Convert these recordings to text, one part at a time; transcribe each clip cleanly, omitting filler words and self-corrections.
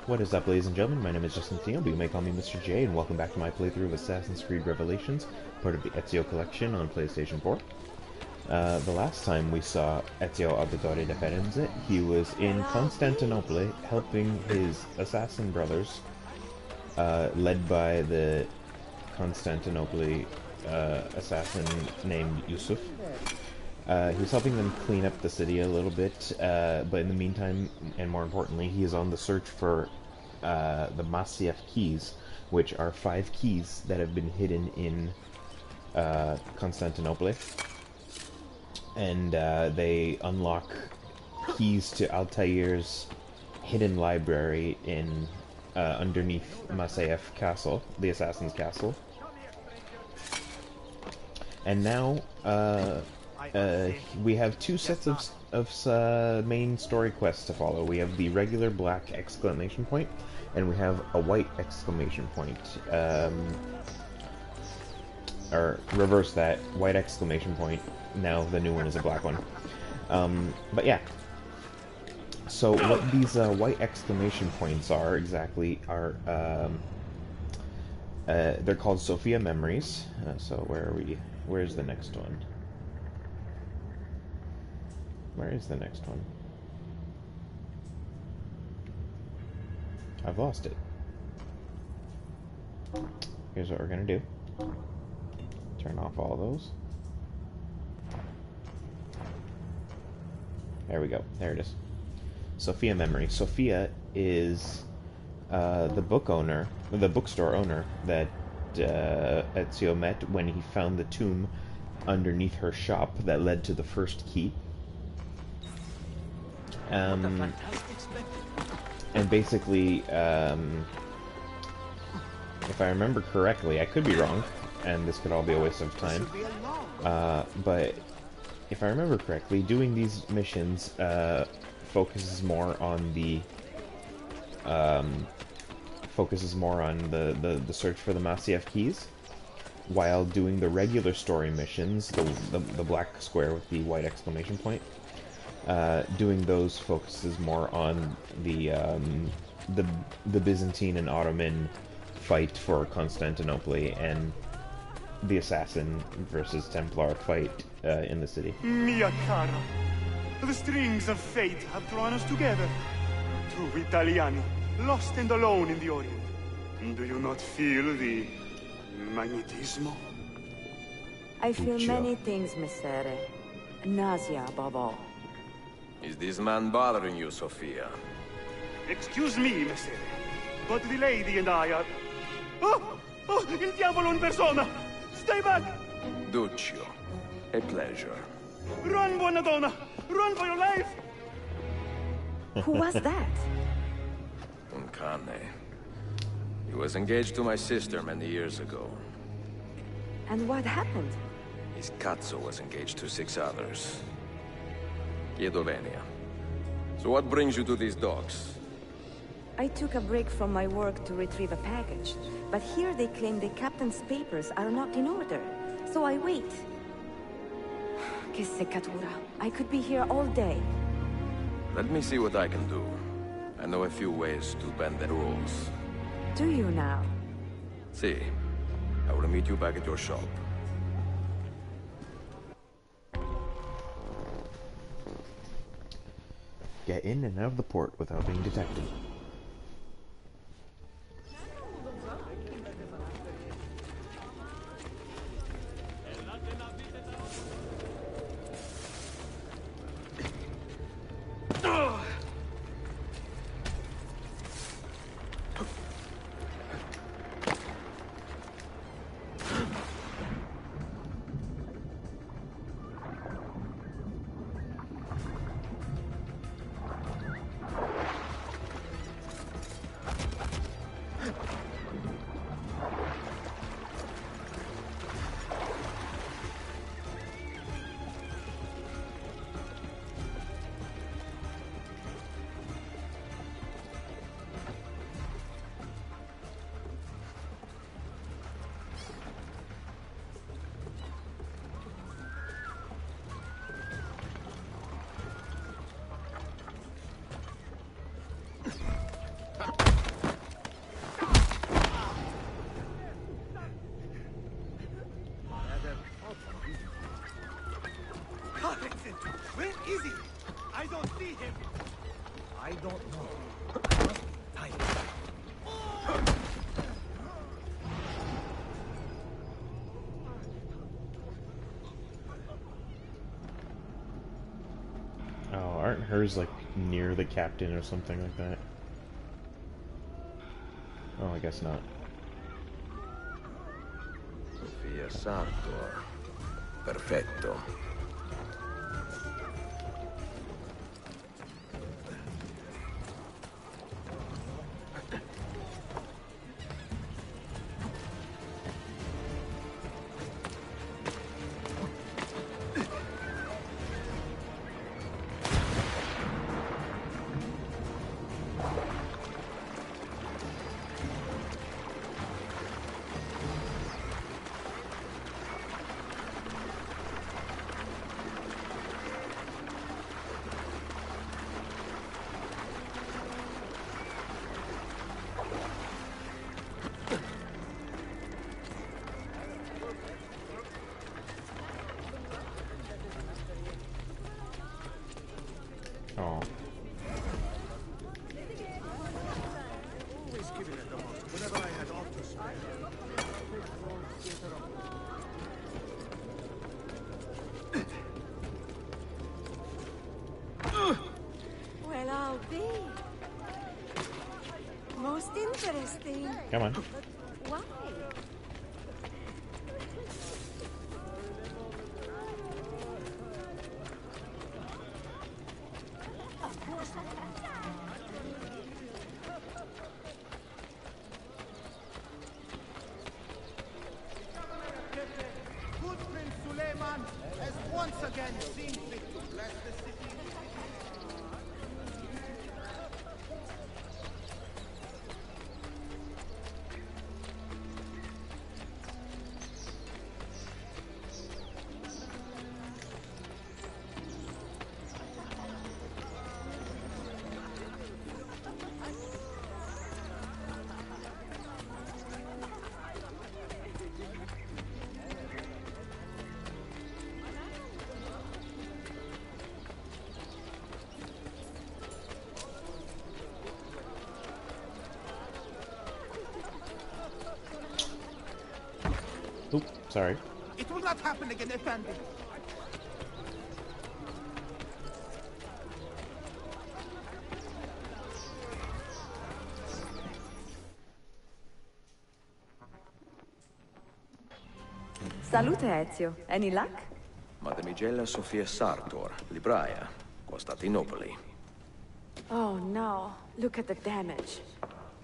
What is up, ladies and gentlemen? My name is Totino, but you may call me Mr. J, and welcome back to my playthrough of Assassin's Creed Revelations, part of the Ezio collection on PlayStation 4. The last time we saw Ezio Auditore da Firenze, he was in Constantinople helping his assassin brothers, led by the Constantinople assassin named Yusuf. He was helping them clean up the city a little bit, but in the meantime, and more importantly, he is on the search for the Masyaf keys, which are 5 keys that have been hidden in Constantinople. And they unlock keys to Altair's hidden library in underneath Masyaf Castle, the Assassin's Castle. And now, we have 2 sets of main story quests to follow. We have the regular black exclamation point, and we have a white exclamation point. Or reverse that, white exclamation point. Now the new one is a black one. But yeah. So what these white exclamation points are exactly are they're called Sophia memories. So where are we? Where's the next one? Where is the next one? I've lost it. Here's what we're gonna do. Turn off all those. There we go. There it is. Sophia memory. Sophia is the bookstore owner that Ezio met when he found the tomb underneath her shop that led to the first key. And basically, if I remember correctly, I could be wrong, and this could all be a waste of time, but if I remember correctly, doing these missions focuses more on the search for the Masyaf keys, while doing the regular story missions, the black square with the white exclamation point, doing those focuses more on the Byzantine and Ottoman fight for Constantinople and the assassin versus Templar fight in the city. Mia cara, the strings of fate have drawn us together. 2 Italiani, lost and alone in the Orient. Do you not feel the magnetismo? I feel many things, Messere. Nausea above all. Is this man bothering you, Sophia? Excuse me, Messere, but the lady and I are... Oh! Oh, il diavolo in persona! Stay back! Duccio, a pleasure. Run, buona donna! Run for your life! Who was that? Un cane. He was engaged to my sister many years ago. And what happened? His cazzo was engaged to 6 others. Chiedo venia. So what brings you to these docks? I took a break from my work to retrieve a package, but here they claim the captain's papers are not in order, so I wait. Che seccatura. I could be here all day. Let me see what I can do. I know a few ways to bend the rules. Do you now? See, I will meet you back at your shop. Get in and out of the port without being detected. see him? I don't know. I Oh, aren't hers like near the captain or something like that? Oh, I guess not. Sofia Sartor. Perfetto. Oh. always given it the most whenever I had aught to spare. Well, I'll be. Most interesting. Come on. Why? Good Prince Suleiman has once again seen fit to bless the city. Oop, sorry. It will not happen again, Effendi. Salute, Ezio. Any luck? Mademoiselle Sofia Sartor, libraia, Costantinopoli. Oh no, look at the damage.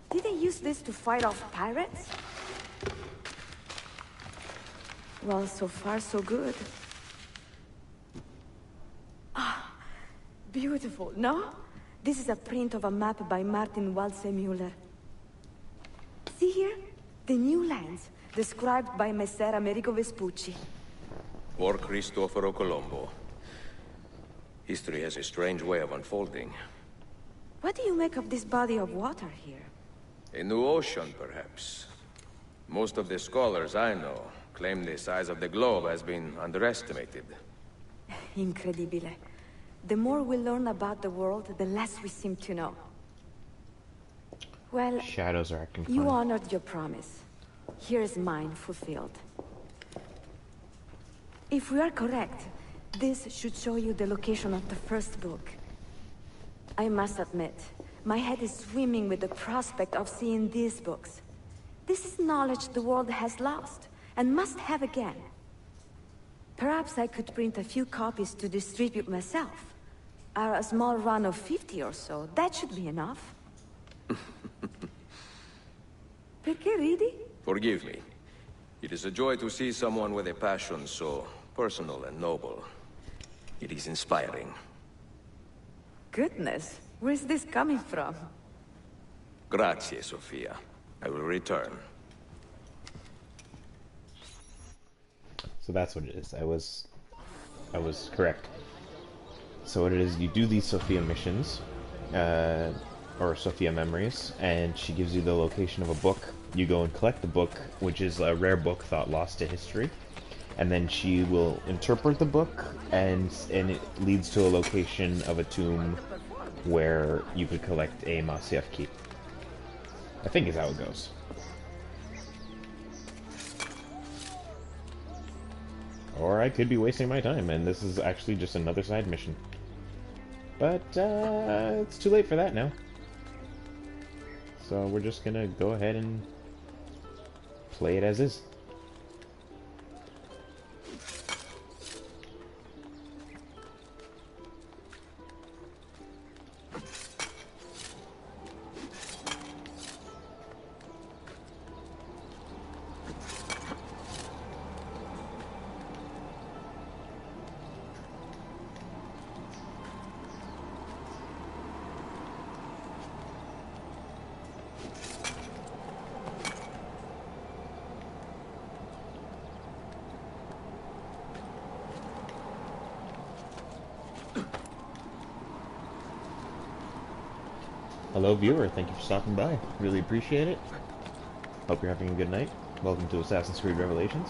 Did they use this to fight off pirates? Well, so far so good. Ah, beautiful, no? This is a print of a map by Martin Waldseemüller. See here? The new lands, described by Messer Amerigo Vespucci. Or Cristoforo Colombo. History has a strange way of unfolding. What do you make of this body of water here? A new ocean, perhaps. Most of the scholars I know claim the size of the globe has been underestimated. Incredibile. The more we learn about the world, the less we seem to know. Well, Shadows are acting you funny. honored your promise. Here is mine fulfilled. If we are correct, this should show you the location of the first book. I must admit, my head is swimming with the prospect of seeing these books. This is knowledge the world has lost, and must have again. Perhaps I could print a few copies to distribute myself. A small run of 50 or so, that should be enough. Perché ridi? Forgive me. It is a joy to see someone with a passion so personal and noble. It is inspiring. Goodness, where's this coming from? Grazie, Sofia. I will return. So that's what it is. I was correct. So what it is, you do these Sophia missions, or Sophia memories, and she gives you the location of a book. You go and collect the book, which is a rare book thought lost to history, and then she will interpret the book, and it leads to a location of a tomb where you could collect a Masyaf key. I think is how it goes. Or I could be wasting my time, and this is actually just another side mission. But, it's too late for that now. So we're just gonna go ahead and play it as is. Hello viewer, thank you for stopping by. Really appreciate it. Hope you're having a good night. Welcome to Assassin's Creed Revelations.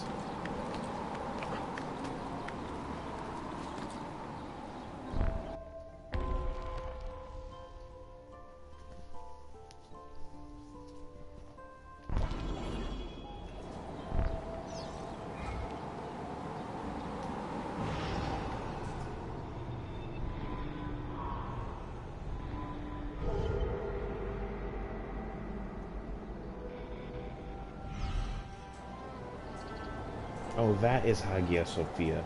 Oh, that is Hagia Sophia.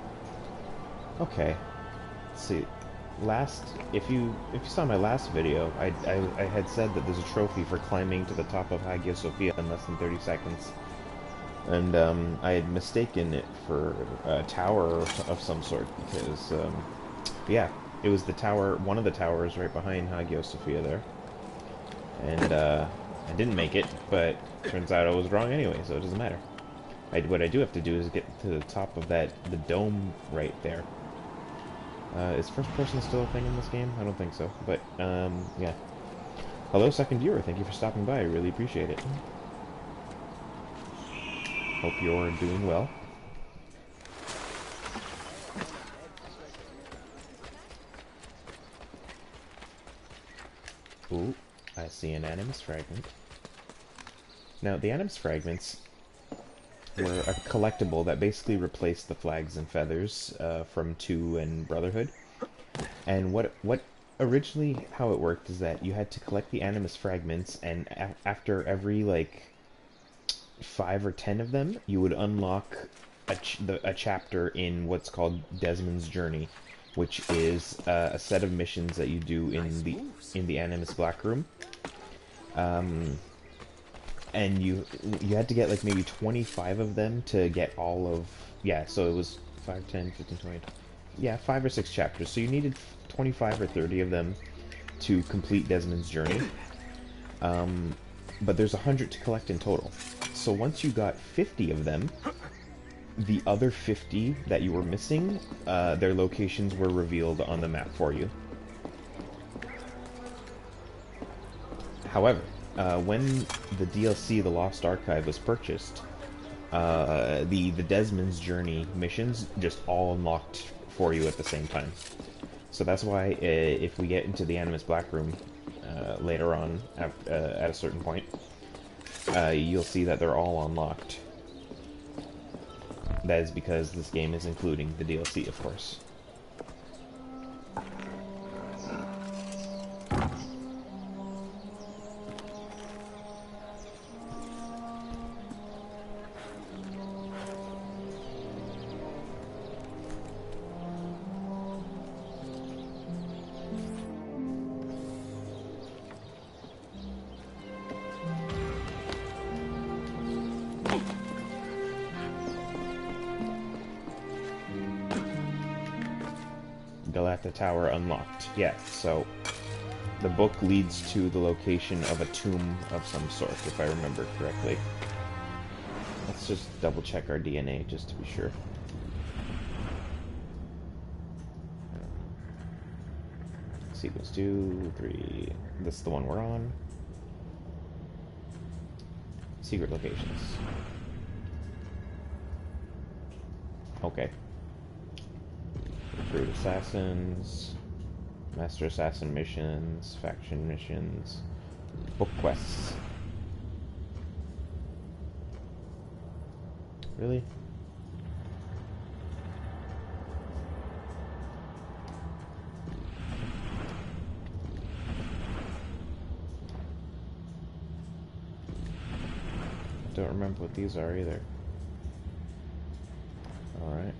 Okay. Let's see. If you saw my last video, I had said that there's a trophy for climbing to the top of Hagia Sophia in less than 30 seconds. And I had mistaken it for a tower of some sort because yeah, it was the tower, one of the towers right behind Hagia Sophia there. And I didn't make it, but turns out I was wrong anyway, so it doesn't matter. What I do have to do is get to the top of the dome right there. Is first person still a thing in this game? I don't think so, but, yeah. Hello, second viewer, thank you for stopping by, I really appreciate it. Hope you're doing well. Ooh, I see an Animus fragment. Now, the Animus fragments were a collectible that basically replaced the flags and feathers from 2 and Brotherhood. And what originally how it worked is that you had to collect the Animus fragments, and after every like 5 or 10 of them, you would unlock a chapter in what's called Desmond's Journey, which is a set of missions that you do in the Animus Black Room. And you had to get like maybe 25 of them to get all of, yeah, so it was 5, 10, 15, 20, yeah, 5 or 6 chapters. So you needed 25 or 30 of them to complete Desmond's Journey. But there's 100 to collect in total. So once you got 50 of them, the other 50 that you were missing, their locations were revealed on the map for you. However, when the DLC, The Lost Archive, was purchased, the Desmond's Journey missions just all unlocked for you at the same time. So that's why if we get into the Animus Black Room later on at a certain point, you'll see that they're all unlocked. That is because this game is including the DLC, of course. Galata Tower unlocked. Yeah, so the book leads to the location of a tomb of some sort, if I remember correctly. Let's just double check our DNA just to be sure. Sequence 2, 3. This is the one we're on. Secret locations. Okay. Recruit assassins, master assassin missions, faction missions, book quests. Really? Don't remember what these are either. Alright.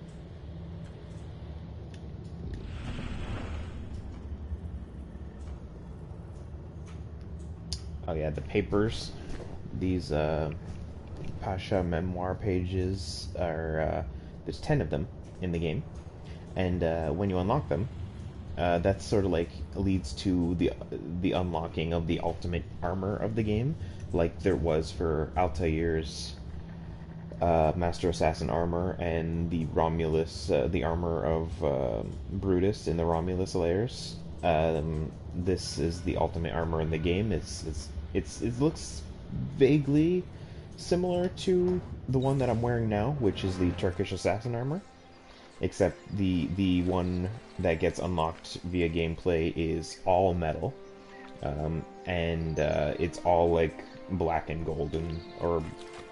Oh yeah, the papers. These Pasha memoir pages are, there's 10 of them in the game. And when you unlock them, that sort of like leads to the unlocking of the ultimate armor of the game, like there was for Altair's Master Assassin armor and the Romulus, the armor of Brutus in the Romulus layers. This is the ultimate armor in the game. It looks vaguely similar to the one that I'm wearing now, which is the Turkish Assassin armor. Except the one that gets unlocked via gameplay is all metal, and it's all like black and golden or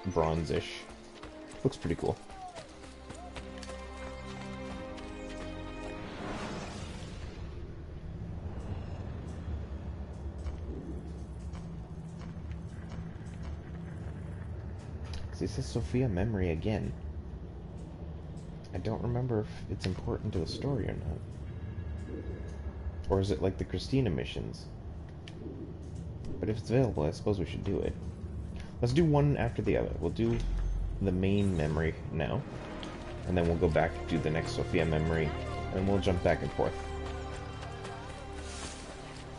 bronzish. Looks pretty cool. This is Sophia memory again. I don't remember if it's important to the story or not. Or is it like the Christina missions? But if it's available, I suppose we should do it. Let's do one after the other. We'll do the main memory now, and then we'll go back to do the next Sophia memory, and we'll jump back and forth.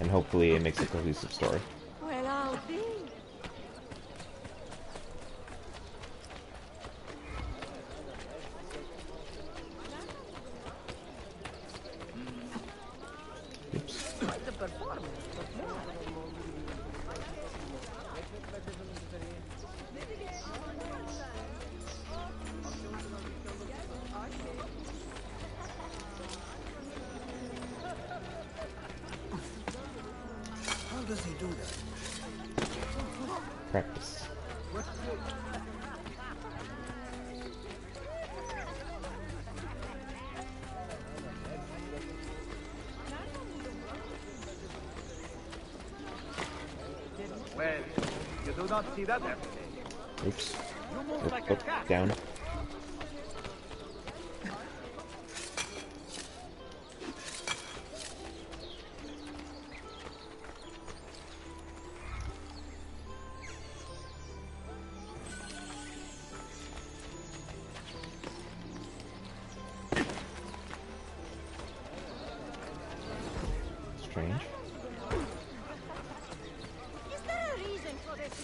And hopefully it makes a cohesive story. Well, I'll be. Oops. The performance. How does he do that? Practice. Well, you do not see that every day. Oops. You move like a cat. Down. Strange. Is there a reason for this?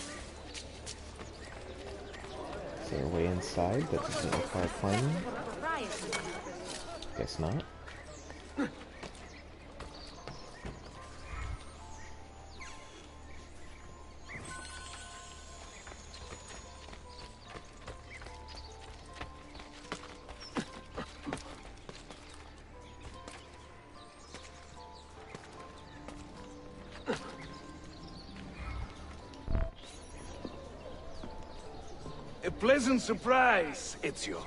Is there a way inside that doesn't require climbing? Riot. Guess not. A pleasant surprise, Ezio.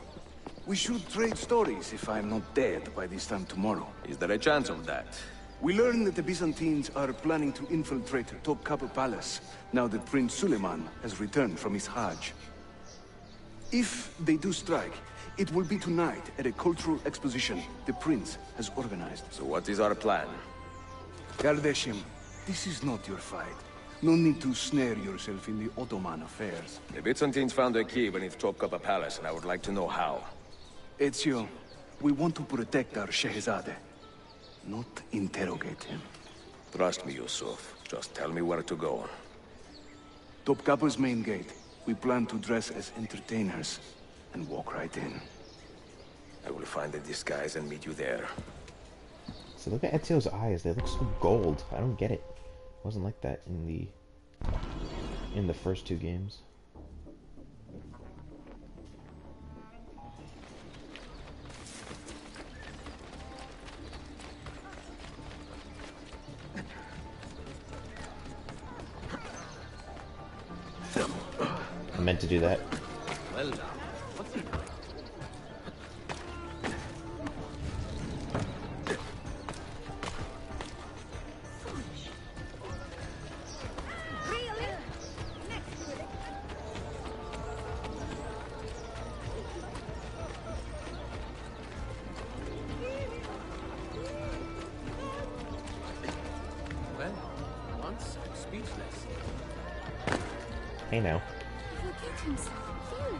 We should trade stories if I'm not dead by this time tomorrow. Is there a chance of that? We learn that the Byzantines are planning to infiltrate Topkapi Palace now that Prince Suleiman has returned from his Hajj. If they do strike, it will be tonight at a cultural exposition the prince has organized. So what is our plan? Kardashim, this is not your fight. No need to snare yourself in the Ottoman affairs. The Byzantines found a key beneath Topkapi Palace, and I would like to know how. Ezio, we want to protect our Shehzade, not interrogate him. Trust me, Yusuf. Just tell me where to go. Topkapi's main gate. We plan to dress as entertainers and walk right in. I will find a disguise and meet you there. So look at Ezio's eyes. They look so gold. I don't get it. It wasn't like that in the first two games. meant to do that. Well now, what's he doing? Really? Next with it. Well, once I'm speechless. Hey now. Forget himself. Here.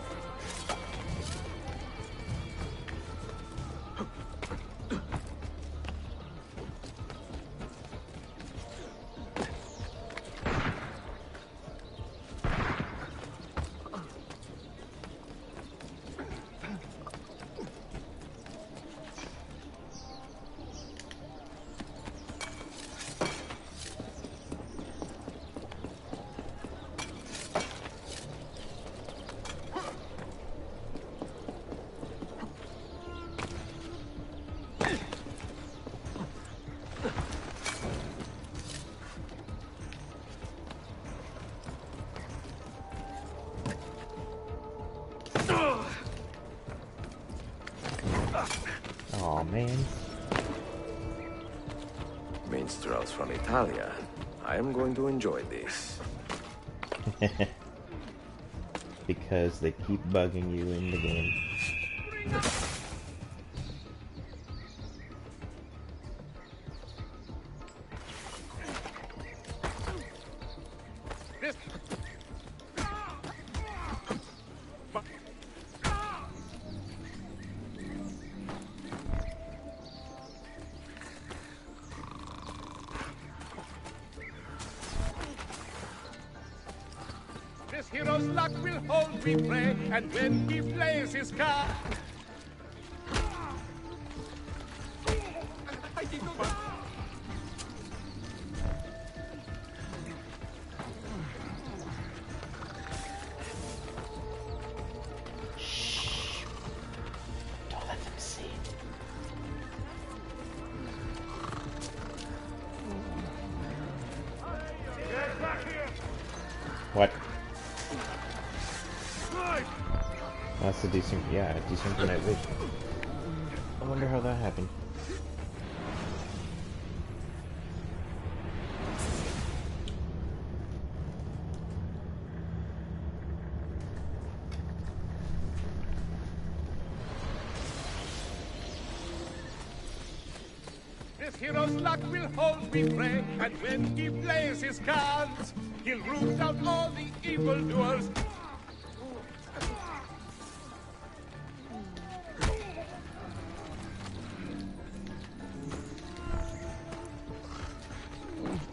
Aw, man. Minstrels from Italia. I am going to enjoy this. Because they keep bugging you in the game. This hero's luck will hold me prey, and when he plays his card... I did not... Don't let them see. What? That's a desynchronized vision. I wonder how that happened. This hero's luck will hold me prey, and when he plays his cards, he'll root out all the evildoers.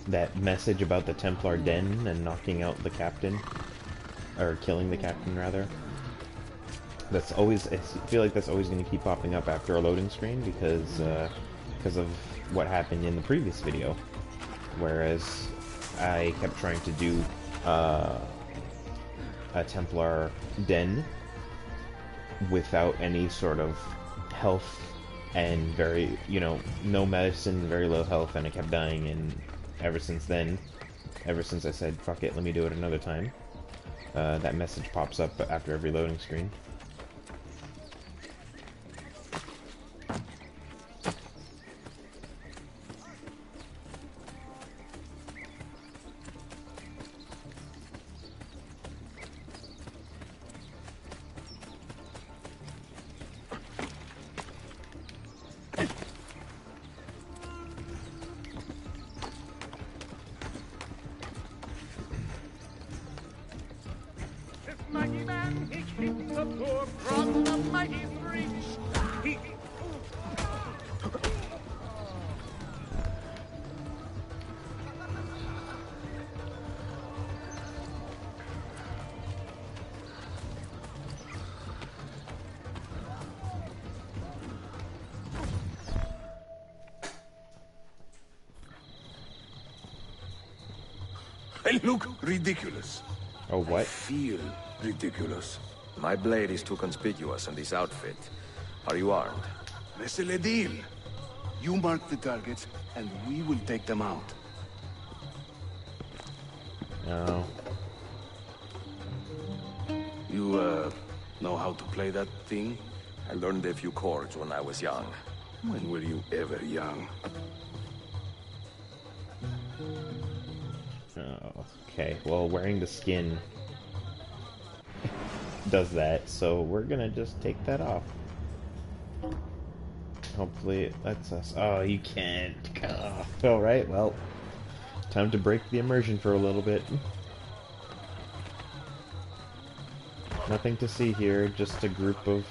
That message about the Templar den and knocking out the captain, or killing the captain rather. That's always, I feel like that's always going to keep popping up after a loading screen because of what happened in the previous video. Whereas I kept trying to do a Templar den without any sort of health and very, no medicine, very low health, and I kept dying, and ever since then, ever since I said, fuck it, let me do it another time, that message pops up after every loading screen. Mighty man, he keeps the poor from the mighty's reach. He... I look ridiculous. Oh, what? Feel ridiculous. My blade is too conspicuous in this outfit. Are you armed? C'est le deal. You mark the targets, and we will take them out. No. You, know how to play that thing? I learned a few chords when I was young. When were you ever young? Oh, okay, well, wearing the skin does that, so we're gonna just take that off. Hopefully it lets us... Oh, you can't. Oh. Alright, well, time to break the immersion for a little bit. Nothing to see here, just a group of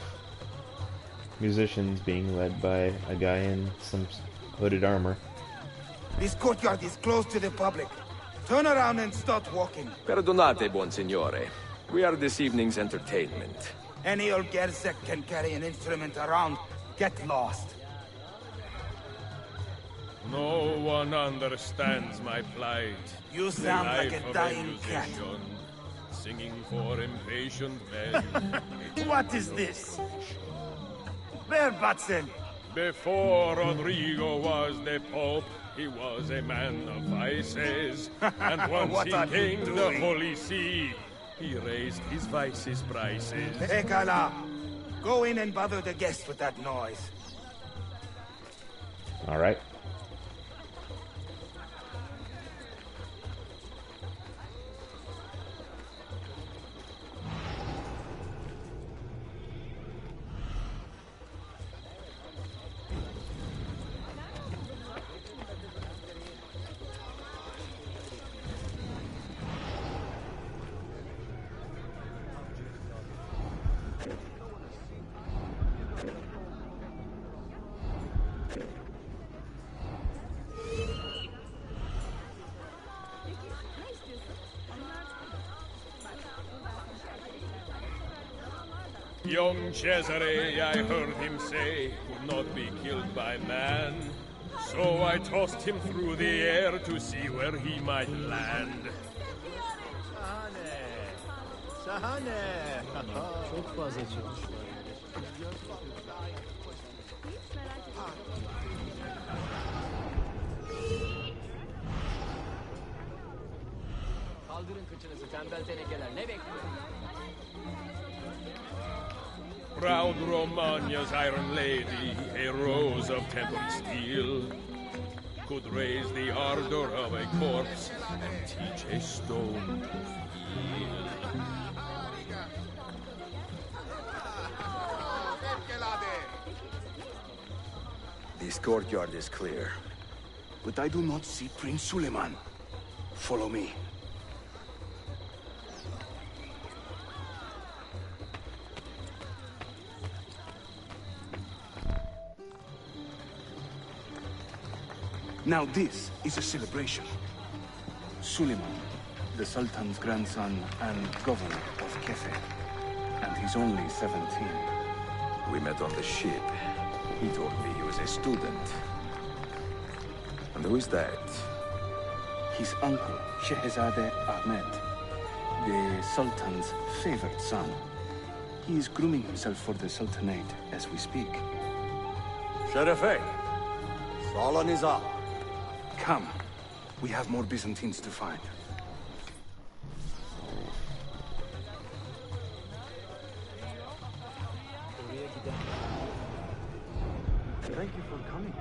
musicians being led by a guy in some hooded armor. This courtyard is closed to the public. Turn around and start walking. Perdonate, buon signore. We are this evening's entertainment. Any old gerzek can carry an instrument around. Get lost. No one understands my plight. You The sound like life a of dying cat. musician, singing for impatient men. What is this? Where, Batson? Before Rodrigo was the Pope, he was a man of vices. And once What he are you gained the doing? Holy See, he raised his vices' prices. Ekala, go in and bother the guests with that noise. Alright. Young Cesare, I heard him say, could not be killed by man. So I tossed him through the air to see where he might land. Çok fazla çalışıyor. Kaldırın kıçınızı tembel tenekeler. Ne bekliyorsun? Proud Romagna's iron lady, a rose of tempered steel, could raise the ardor of a corpse and teach a stone to feel. This courtyard is clear. But I do not see Prince Suleiman. Follow me. Now this is a celebration. Suleiman, the Sultan's grandson and governor of Kefe. And he's only 17. We met on the ship. He told me he was a student. And who is that? His uncle, Shehzade Ahmed, the Sultan's favored son. He is grooming himself for the Sultanate as we speak. Sherife, Solon is up. Come. We have more Byzantines to find. Oraya giden. Thank you for coming.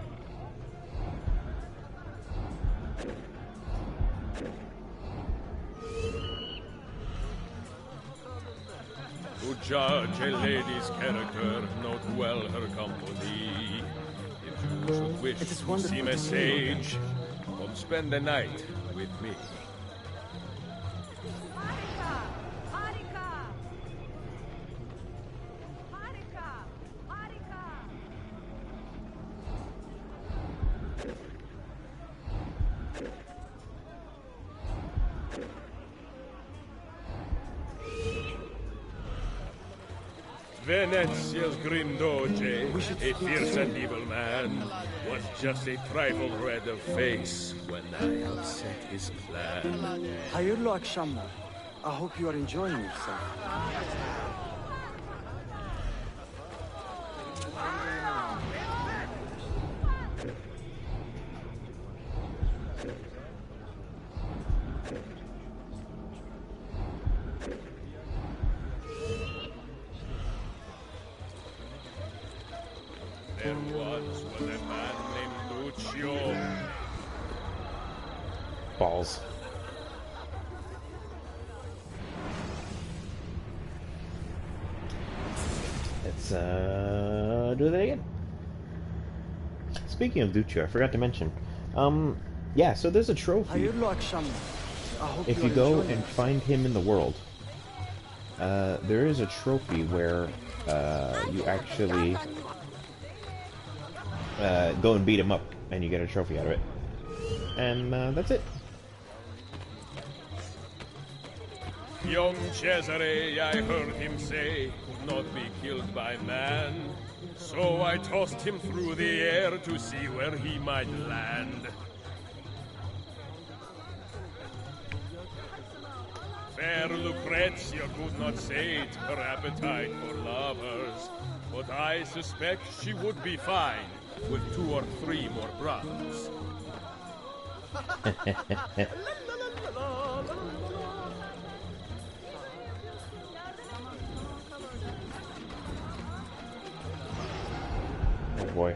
To judge a lady's character, note well her company. If you should wish It is to wonderful seem to a see you again. sage, come spend the night with me. Venezia's grim doge, a fierce and evil man, was just a trifle red of face when I upset his plan. Hayırlı akşamlar. I hope you are enjoying yourself. balls. Let's do that again. Speaking of Duccio, I forgot to mention. Yeah, so there's a trophy. If you go and find him in the world, there is a trophy where you actually go and beat him up, and you get a trophy out of it. And that's it. Young Cesare, I heard him say, could not be killed by man. So I tossed him through the air to see where he might land. Fair Lucrezia could not sate her appetite for lovers, but I suspect she would be fine with 2 or 3 more brothers. Oh boy.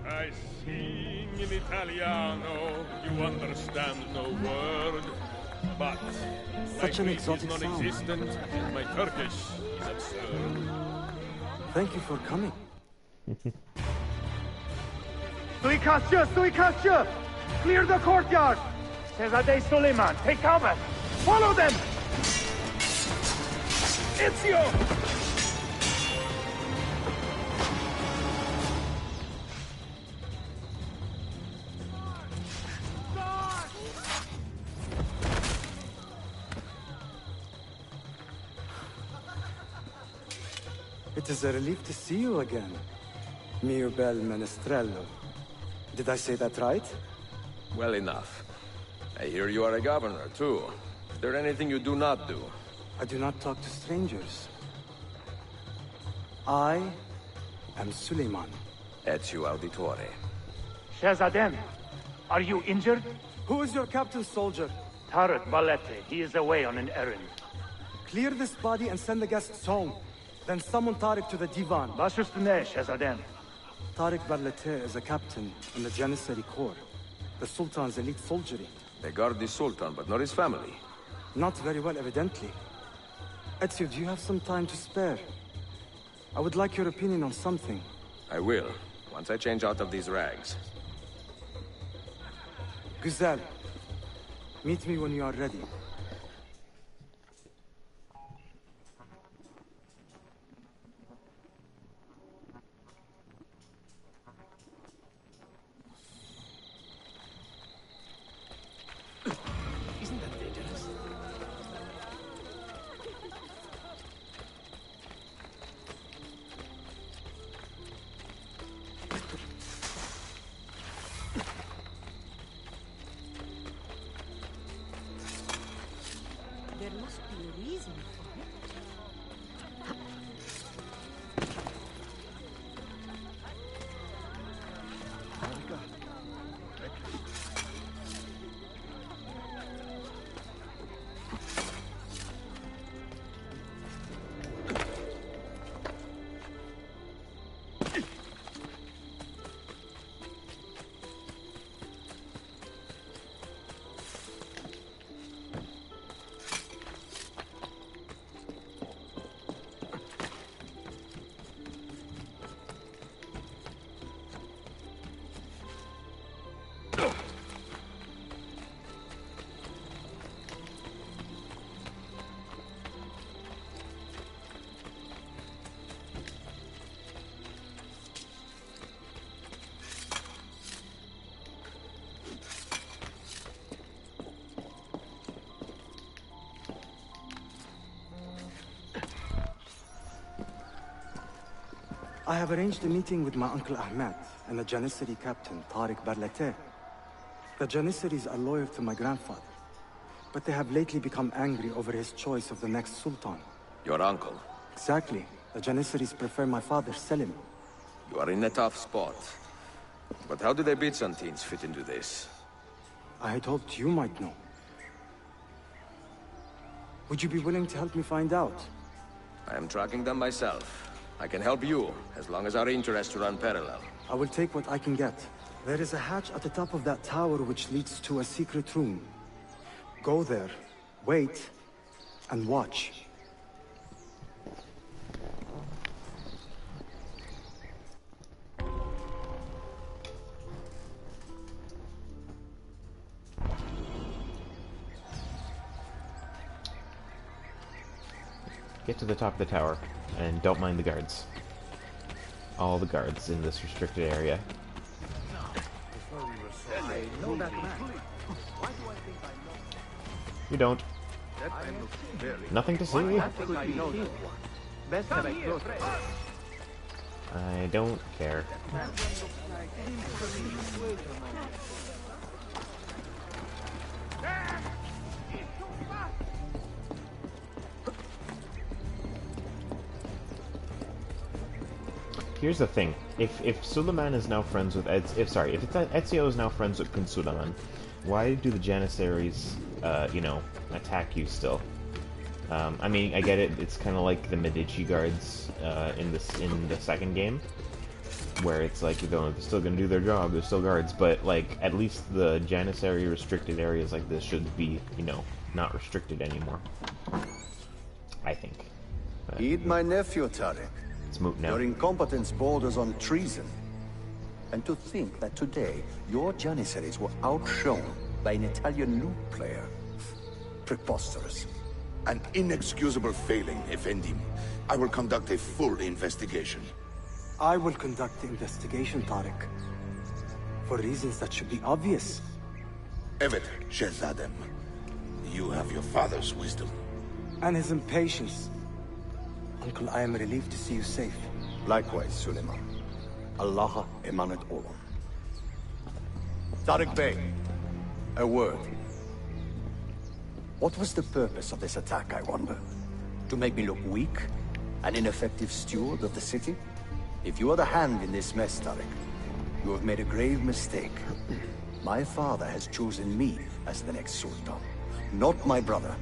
I sing in Italiano, you understand no word, but Such my an Greek is exotic sound. non-existent, and my Turkish is absurd. Thank you for coming. Suikatcha! Clear the courtyard! Cesare Suleiman, take cover! Follow them! Ezio! It is a relief to see you again, mio bel menestrello. Did I say that right? Well enough. I hear you are a governor, too. Is there anything you do not do? I do not talk to strangers. I am Suleiman. Ezio Auditore. Shahzadem, are you injured? Who is your captain, soldier? Tarek Balete, he is away on an errand. Clear this body and send the guests home. Then summon Tariq to the divan. Bashustane, Shahzadem. Tariq Barlete is a captain in the Janissary Corps, the Sultan's elite soldiery. They guard the Sultan, but not his family. Not very well, evidently. Ezio, do you have some time to spare? I would like your opinion on something. I will, once I change out of these rags. Güzel, meet me when you are ready. Isn't that dangerous? There must be a reason for it. I have arranged a meeting with my uncle Ahmed and the Janissary captain, Tariq Barlete. The Janissaries are loyal to my grandfather, but they have lately become angry over his choice of the next sultan. Your uncle. Exactly. The Janissaries prefer my father, Selim. You are in a tough spot. But how do the Byzantines fit into this? I had hoped you might know. Would you be willing to help me find out? I am tracking them myself. I can help you, as long as our interests run parallel. I will take what I can get. There is a hatch at the top of that tower which leads to a secret room. Go there, wait, and watch. Get to the top of the tower, and don't mind the guards. All the guards in this restricted area. You don't. Nothing to see? I don't care. Here's the thing: if Suleiman is now friends with if Ezio is now friends with Prince Suleiman, why do the Janissaries, attack you still? I mean, I get it. It's kind of like the Medici guards in the second game, where it's like they're still gonna do their job. They're still guards, but like at least the Janissary restricted areas like this should be, not restricted anymore. I think. Heed my nephew, Tariq. It's moot now. Your incompetence borders on treason. And to think that today, your Janissaries were outshone by an Italian lute player. Preposterous. An inexcusable failing, Effendi. I will conduct a full investigation. I will conduct the investigation, Tariq. For reasons that should be obvious. Evet, Shehzadem. You have your father's wisdom. And his impatience. Uncle, I am relieved to see you safe. Likewise, Suleiman. Allah emanat olun. Tariq Bey, a word. What was the purpose of this attack, I wonder? To make me look weak? An ineffective steward of the city? If you are the hand in this mess, Tariq, you have made a grave mistake. My father has chosen me as the next Sultan, not my brother.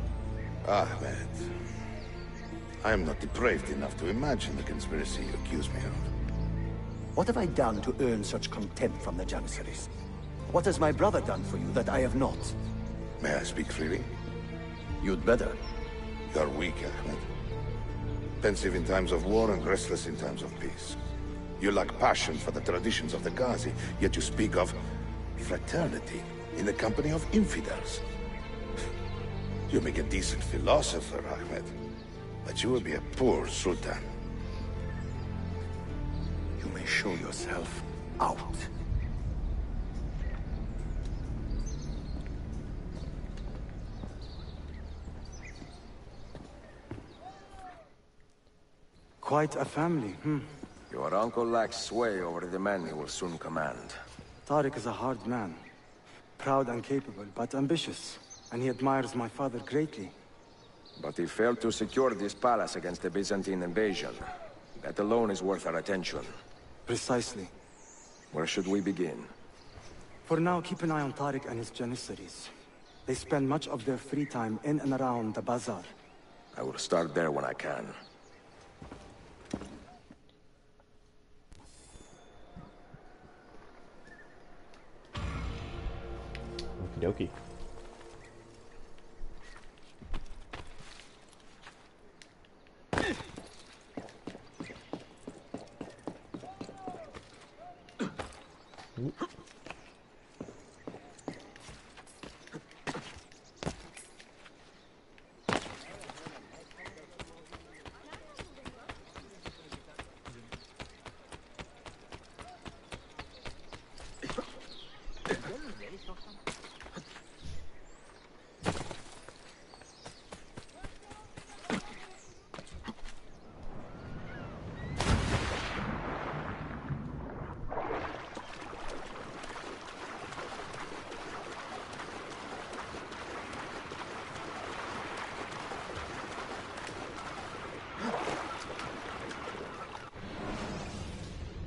Ahmed. I am not depraved enough to imagine the conspiracy you accuse me of. What have I done to earn such contempt from the Janissaries? What has my brother done for you that I have not? May I speak freely? You'd better. You're weak, Ahmed. Pensive in times of war and restless in times of peace. You lack passion for the traditions of the Ghazi, yet you speak of fraternity in the company of infidels. You make a decent philosopher, Ahmed, but you will be a poor sultan. You may show yourself out. Quite a family, Your uncle lacks sway over the men he will soon command. Tariq is a hard man. Proud and capable, but ambitious. And he admires my father greatly. But he failed to secure this palace against the Byzantine invasion. That alone is worth our attention. Precisely. Where should we begin? For now, keep an eye on Tariq and his Janissaries. They spend much of their free time in and around the bazaar. I will start there when I can. Okie dokie.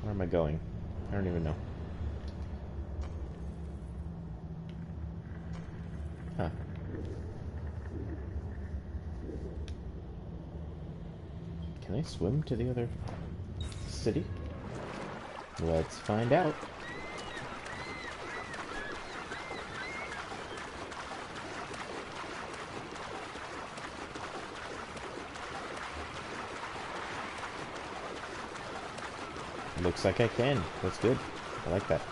Where am I going? I don't even know. Huh. Can I swim to the other city? Let's find out. Looks like I can. That's good. I like that.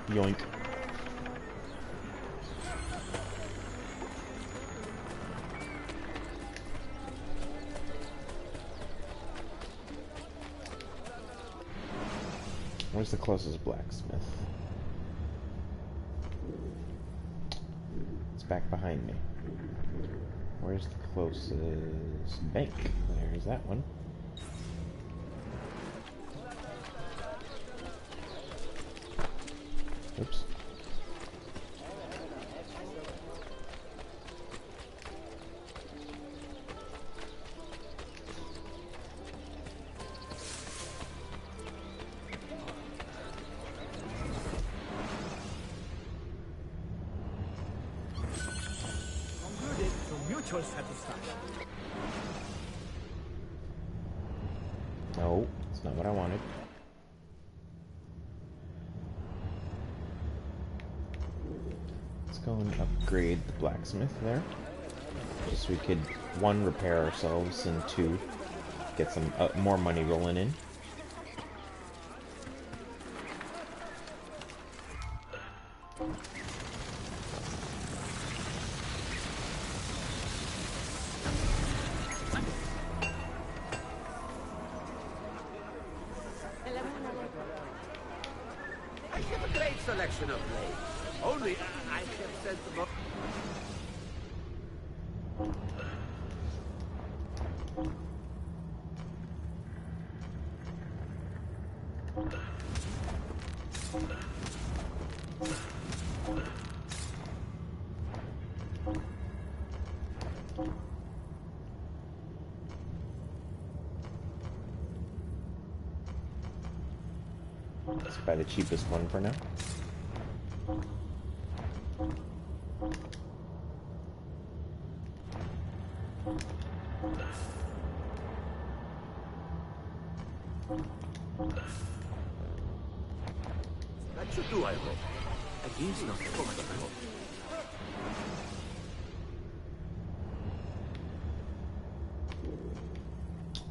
Yoink. Where's the closest blacksmith? It's back behind me. Where's the closest bank? There's that one. Oops. Concluded to mutual satisfaction. No, it's not what I wanted. Let's go and upgrade the blacksmith there. Just so we could, one, repair ourselves, and two, get some more money rolling in. I have a great selection of blades. Only I have sent them up. Let's buy the cheapest one for now. That should do, I hope. At least not so much.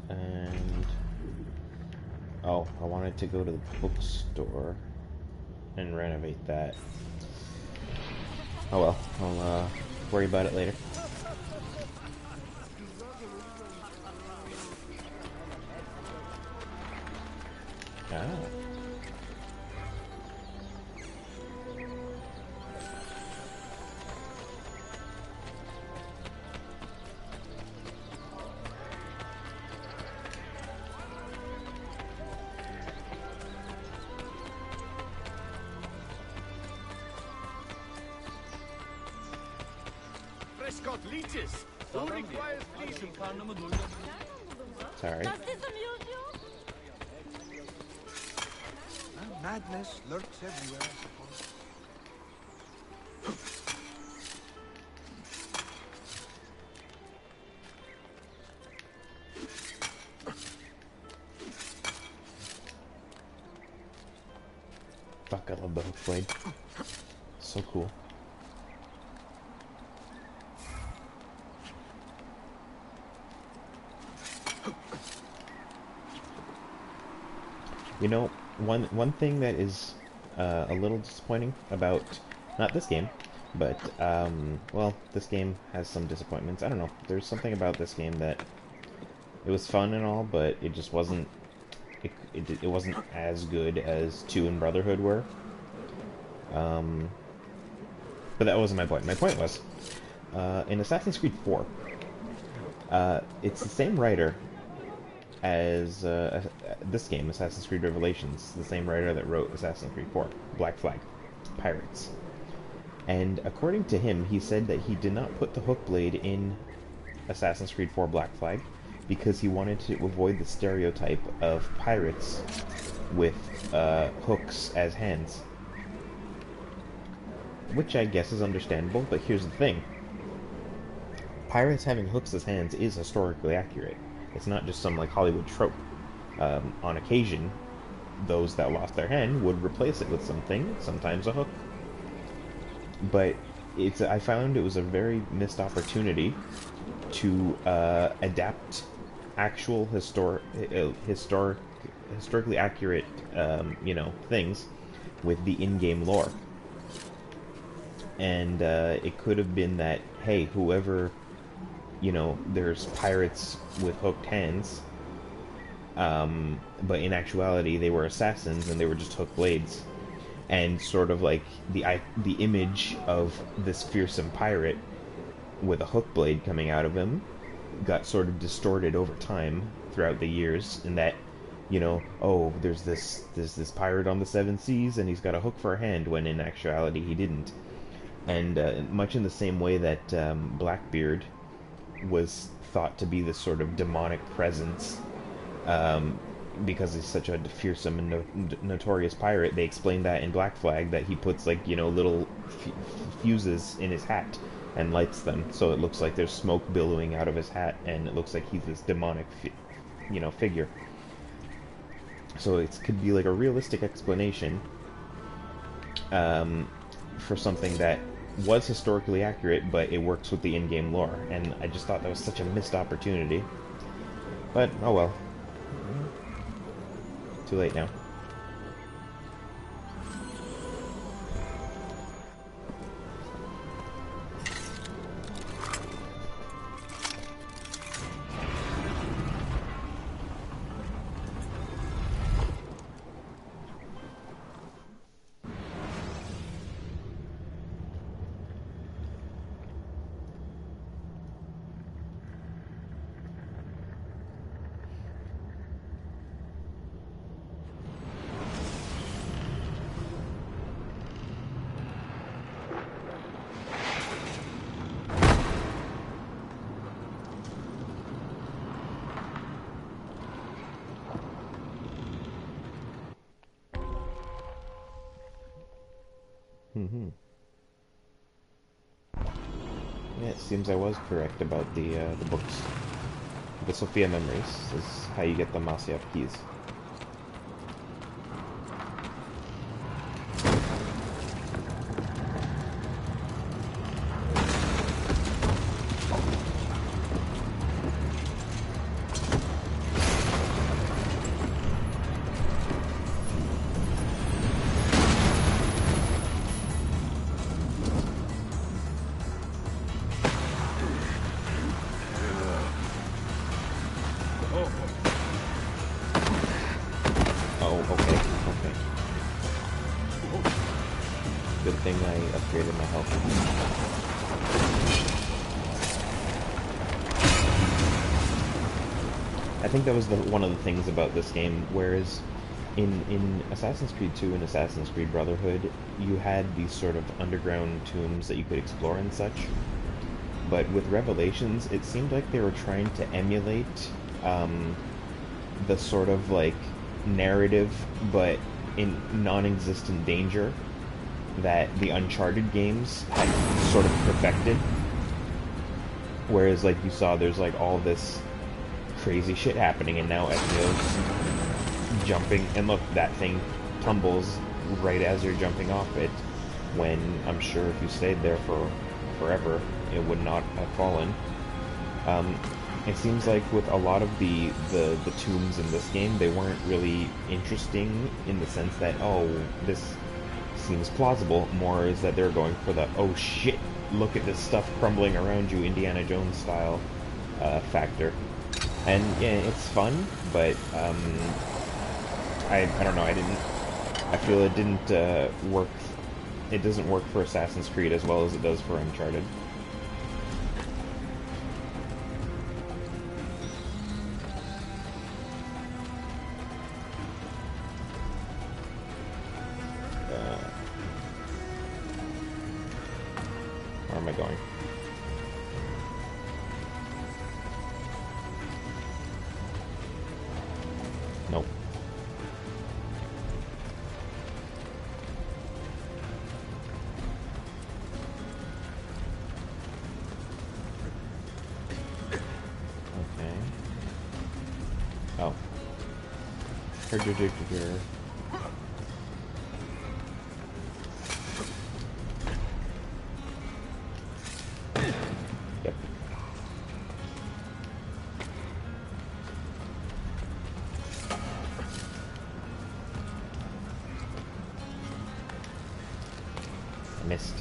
And oh, I wanted to go to the bookstore and renovate that. Oh well, I'll worry about it later. Ah. Prescott leeches. Who requires leeching? Sorry. Madness lurks everywhere, I suppose. Fuck, I love the hook blade. So cool. You know, one thing that is a little disappointing about, not this game, but, well, this game has some disappointments. I don't know. There's something about this game that It was fun and all, but it just wasn't. It wasn't as good as 2 and Brotherhood were. But that wasn't my point. My point was, in Assassin's Creed 4, it's the same writer as this game, Assassin's Creed Revelations, the same writer that wrote Assassin's Creed 4, Black Flag, Pirates. And according to him, he said that he did not put the hook blade in Assassin's Creed 4 Black Flag because he wanted to avoid the stereotype of pirates with hooks as hands. Which I guess is understandable, but here's the thing. Pirates having hooks as hands is historically accurate. It's not just some, like, Hollywood trope. On occasion, those that lost their hand would replace it with something, sometimes a hook. But I found it was a very missed opportunity to adapt actual historically accurate, things with the in-game lore. And it could have been that, hey, whoever, there's pirates with hooked hands, but in actuality they were assassins and they were just hooked blades. And sort of like the image of this fearsome pirate with a hook blade coming out of him got sort of distorted over time throughout the years, in that, oh, there's this pirate on the 7 seas and he's got a hook for a hand, when in actuality he didn't. And much in the same way that Blackbeard was thought to be this sort of demonic presence, because he's such a fearsome and notorious pirate, they explained that in Black Flag, that he puts, like, little fuses in his hat and lights them, so it looks like there's smoke billowing out of his hat, and it looks like he's this demonic, figure. So it could be like a realistic explanation for something that was historically accurate, but it works with the in-game lore, and I just thought that was such a missed opportunity. But, oh well. Too late now. Yeah, it seems I was correct about the books. The Sophia Memories is how you get the Masyaf keys. Good thing I upgraded my health. I think that was one of the things about this game, whereas in Assassin's Creed 2 and Assassin's Creed Brotherhood, you had these sort of underground tombs that you could explore and such. But with Revelations, it seemed like they were trying to emulate the sort of like narrative, but in non-existent danger that the Uncharted games had sort of perfected. Whereas, like, you saw there's like all this crazy shit happening, and now Ezio's jumping, and look, that thing tumbles right as you're jumping off it, when I'm sure if you stayed there for forever, it would not have fallen. It seems like with a lot of the tombs in this game, they weren't really interesting in the sense that, oh, this seems plausible. More is that they're going for the, oh shit, look at this stuff crumbling around you, Indiana Jones style factor. And yeah, it's fun, but I don't know. I feel it didn't work. It doesn't work for Assassin's Creed as well as it does for Uncharted. Where am I going? Nope. Okay. Oh. Yep. I missed.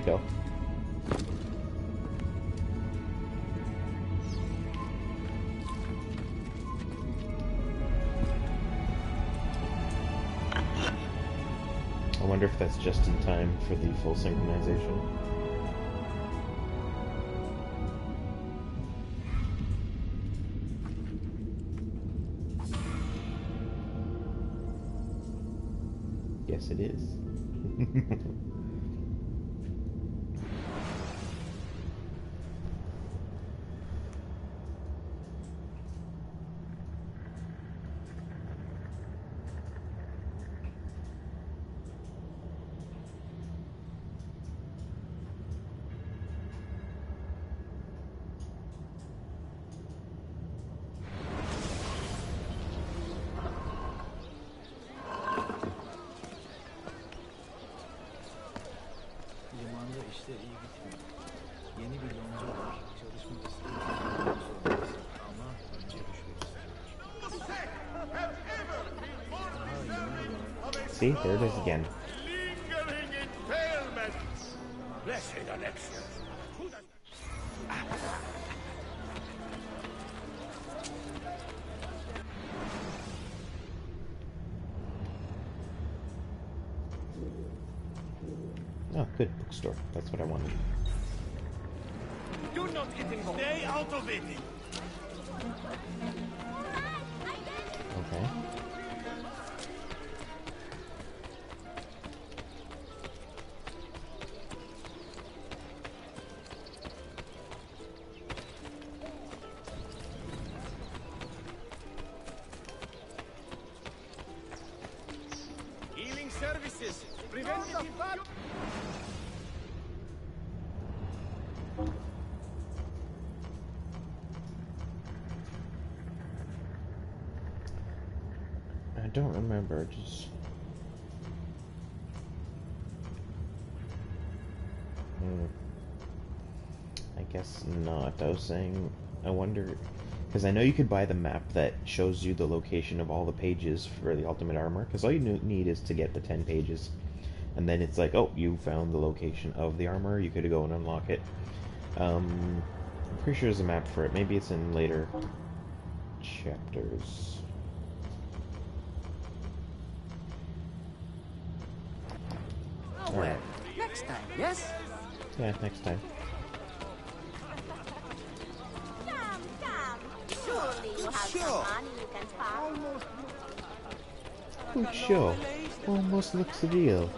we go. I wonder if that's just in time for the full synchronization. Yes, it is. Limanda işler iyi gitmiyor. Yeni bir yonca var. Çalışmak istiyorsan ama önce düşmek istiyor. See, there it is again. Lingering impalement! Blessed Alexius! Who does... Oh, good bookstore. That's what I wanted. Do not get him. Stay out of it. Okay. Healing services. Preventative value. I don't remember, just... I guess not. I was saying, I wonder... Because I know you could buy the map that shows you the location of all the pages for the Ultimate Armor, because all you need is to get the 10 pages. And then it's like, oh, you found the location of the armor, you could go and unlock it. I'm pretty sure there's a map for it. Maybe it's in later chapters. Oh, well, next time, yes? Yeah, next time. Surely you have some money you can spare. Oh, sure. Almost looks real.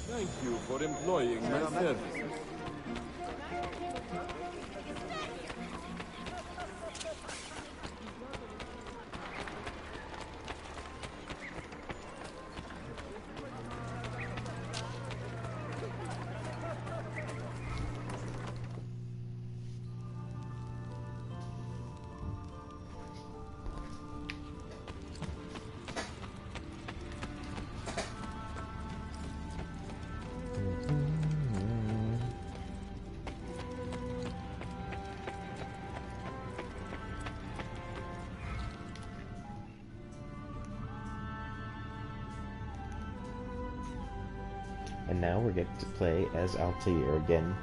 Thank you for employing my services. And now we're getting to play as Altair again.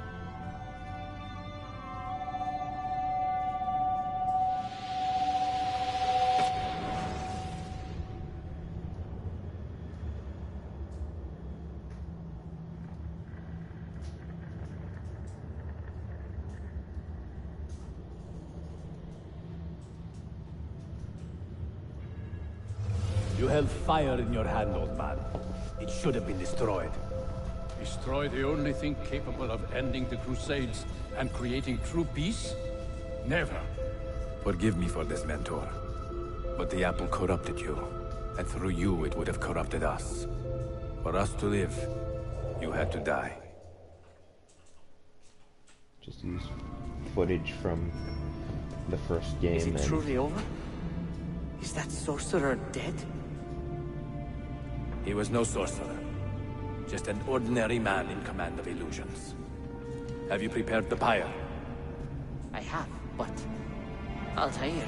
You held fire in your hand, old man. It should have been destroyed. Destroy the only thing capable of ending the Crusades and creating true peace? Never. Forgive me for this, Mentor. But the apple corrupted you, and through you it would have corrupted us. For us to live, you had to die. Just use footage from the first game. Is it truly over? Is that sorcerer dead? He was no sorcerer. Just an ordinary man in command of illusions. Have you prepared the pyre? I have, but... Altair,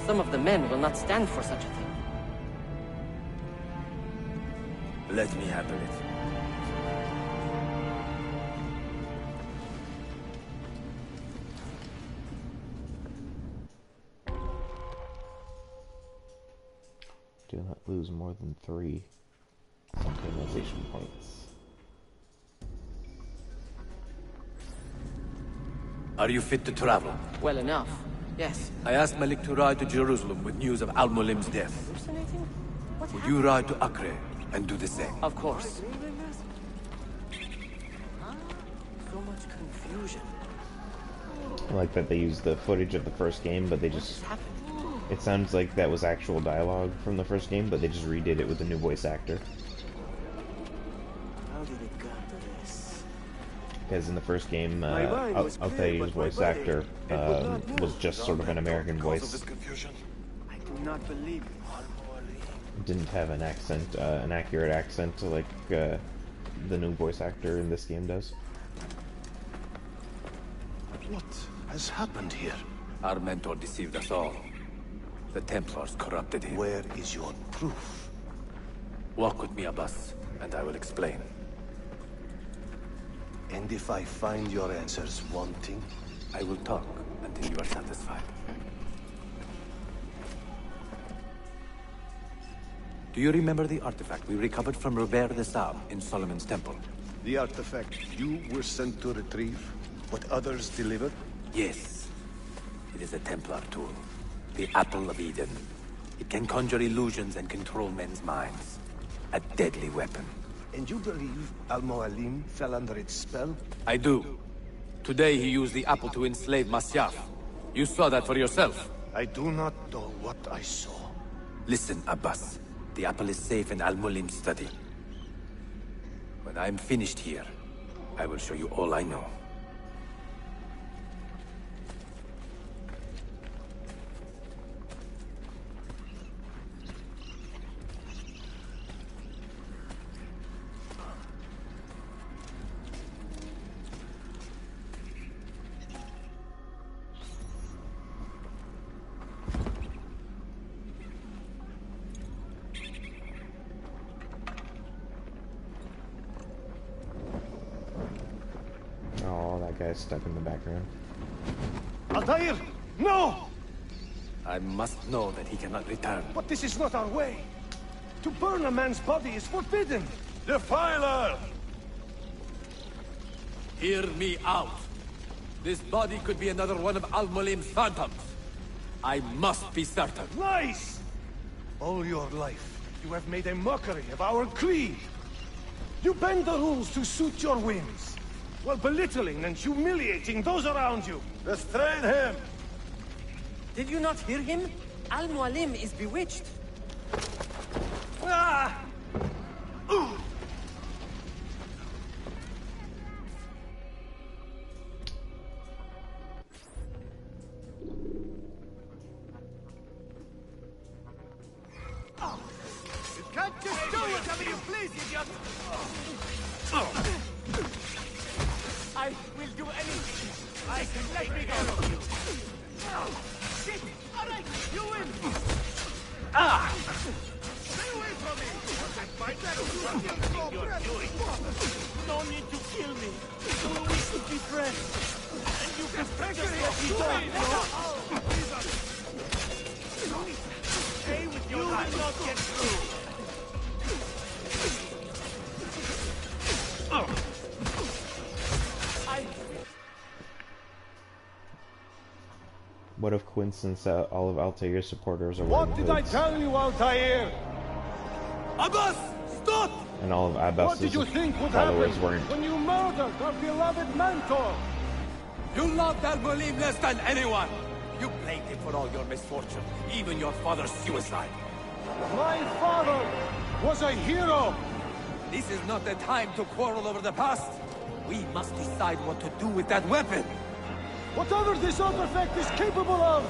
some of the men will not stand for such a thing. Let me handle it. Do not lose more than 3 synchronization points. Are you fit to travel? Well enough, yes. I asked Malik to ride to Jerusalem with news of Al-Mulim's death. Hallucinating? What Would happened? you ride to Acre and do the same? Of course. So much confusion. I like that they used the footage of the first game, but they just... It sounds like that was actual dialogue from the first game, but they just redid it with a new voice actor. How did it come to this? Because in the first game, Altair's voice actor was just sort of an American voice. I do not believe it. Didn't have an accent, an accurate accent like the new voice actor in this game does. What has happened here? Our mentor deceived us all. The Templars corrupted him. Where is your proof? Walk with me, Abbas, and I will explain. And if I find your answers wanting? I will talk until you are satisfied. Do you remember the artifact we recovered from Robert de Sab in Solomon's temple? The artifact you were sent to retrieve? What others delivered? Yes. It is a Templar tool. The Apple of Eden. It can conjure illusions and control men's minds. A deadly weapon. And you believe Al-Mualim fell under its spell? I do. Today he used the apple to enslave Masyaf. You saw that for yourself. I do not know what I saw. Listen, Abbas. The apple is safe in Al-Mulim's study. When I'm finished here, I will show you all I know. Oh, that guy's stuck in the background. Altair! No! I must know that he cannot return. But this is not our way. To burn a man's body is forbidden. Defiler! Hear me out. This body could be another one of Al-Mulim's phantoms. I must be certain. Lies! All your life, you have made a mockery of our creed. You bend the rules to suit your whims, while belittling and humiliating those around you. Restrain him! Did you not hear him? Al-Mualim is bewitched. Ah! You can't just do whatever you please, idiot! I will do anything. I can let me go of you. Shit! Alright, you win! Ah! Stay away from me! I find that you're doing. No need to kill me. We should be friends. And you can just let me go. Stay with your life. You will not get through. What if coincidence all of Altair's supporters are What wearing did I hoods, tell you, Altair? Abbas, stop! and all of What did Abbas's you think would followers happen weren't? when you murdered our beloved mentor? You loved Al-Mulim less than anyone! You blamed him for all your misfortune, even your father's suicide. My father was a hero! This is not the time to quarrel over the past. We must decide what to do with that weapon. Whatever this artifact is capable of,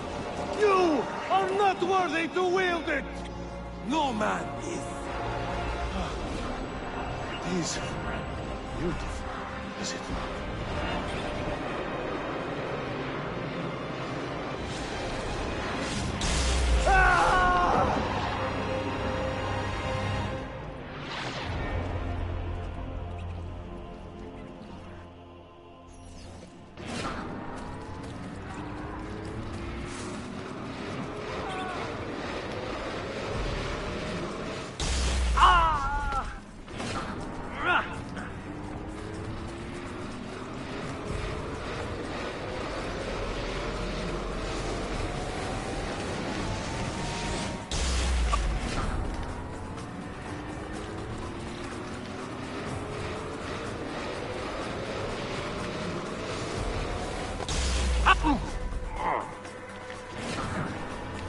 you are not worthy to wield it! No man is. It is beautiful, is it not?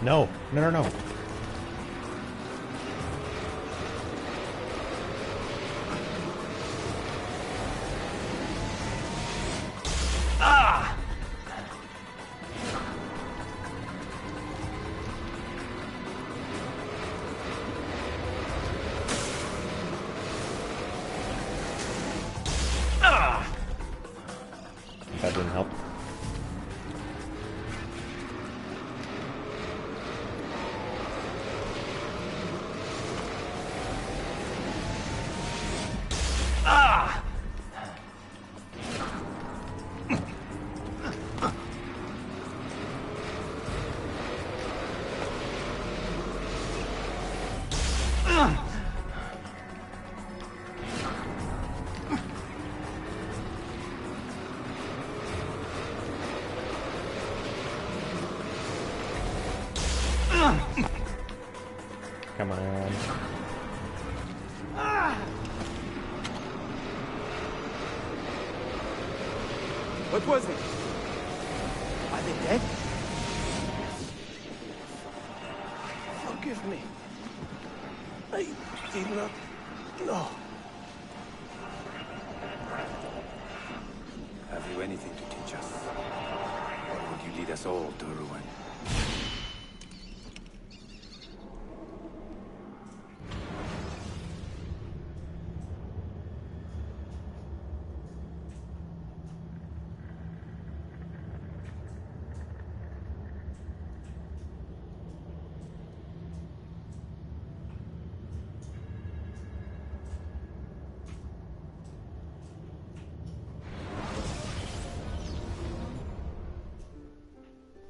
No, no, no, no. Ah! Ah! That didn't help. Ah! Come on. What was it? Are they dead? Forgive me. I did not know. Have you anything to teach us? Or would you lead us all to ruin?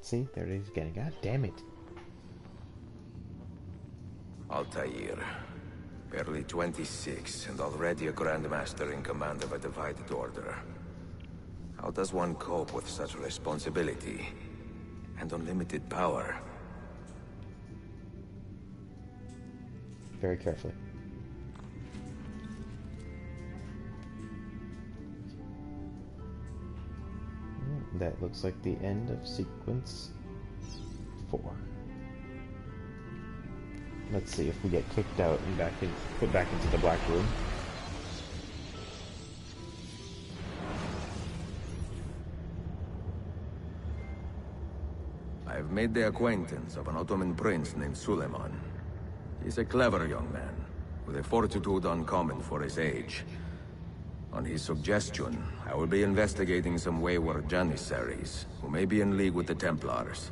See, there it is again. God damn it. Altair. Barely 26 and already a Grandmaster in command of a divided order. How does one cope with such responsibility and unlimited power? Very carefully. That looks like the end of sequence 4. Let's see if we get kicked out and put back into the black room. I've made the acquaintance of an Ottoman prince named Suleiman. He's a clever young man, with a fortitude uncommon for his age. On his suggestion, I will be investigating some wayward Janissaries, who may be in league with the Templars.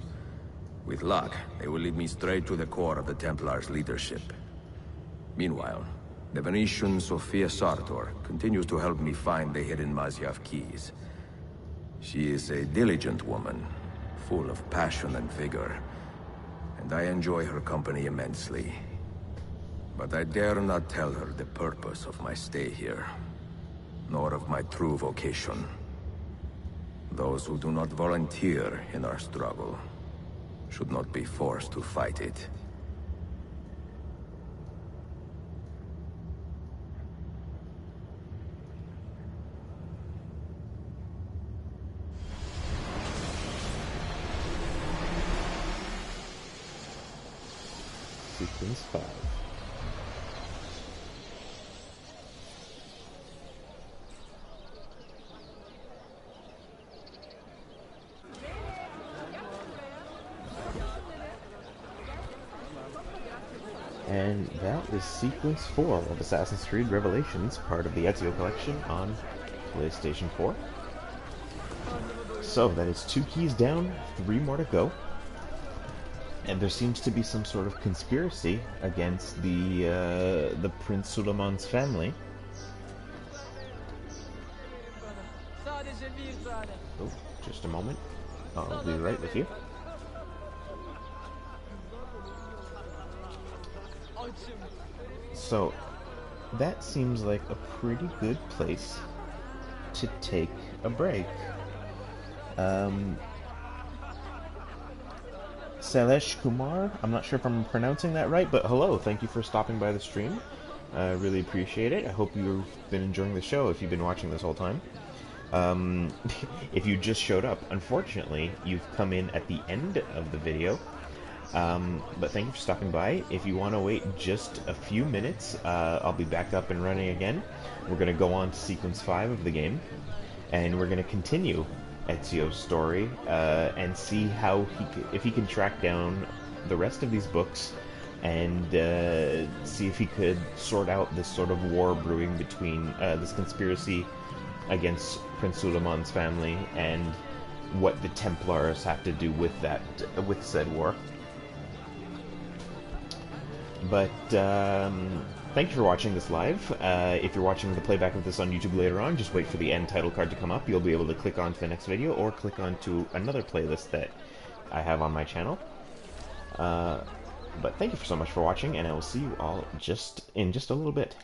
With luck, they will lead me straight to the core of the Templars' leadership. Meanwhile, the Venetian Sophia Sartor continues to help me find the hidden Masyaf keys. She is a diligent woman, full of passion and vigor, and I enjoy her company immensely. But I dare not tell her the purpose of my stay here, nor of my true vocation. Those who do not volunteer in our struggle should not be forced to fight it. Sequence 5. And that is Sequence 4 of Assassin's Creed Revelations, part of the Ezio collection on PlayStation 4. So, that is 2 keys down, 3 more to go. And there seems to be some sort of conspiracy against the Prince Suleiman's family. Oh, just a moment. I'll be right with you. So, that seems like a pretty good place to take a break. Sailesh Kumar, I'm not sure if I'm pronouncing that right, but hello, thank you for stopping by the stream. I really appreciate it. I hope you've been enjoying the show if you've been watching this whole time. If you just showed up, unfortunately, you've come in at the end of the video. But thank you for stopping by. If you want to wait just a few minutes, I'll be back up and running again. We're going to go on to Sequence 5 of the game, and we're going to continue Ezio's story and see how if he can track down the rest of these books and see if he could sort out this sort of war brewing between this conspiracy against Prince Suleiman's family and what the Templars have to do with that, with said war. But thank you for watching this live. If you're watching the playback of this on YouTube later on, just wait for the end title card to come up. You'll be able to click on to the next video or click on to another playlist that I have on my channel. But thank you so much for watching, and I will see you all in just a little bit.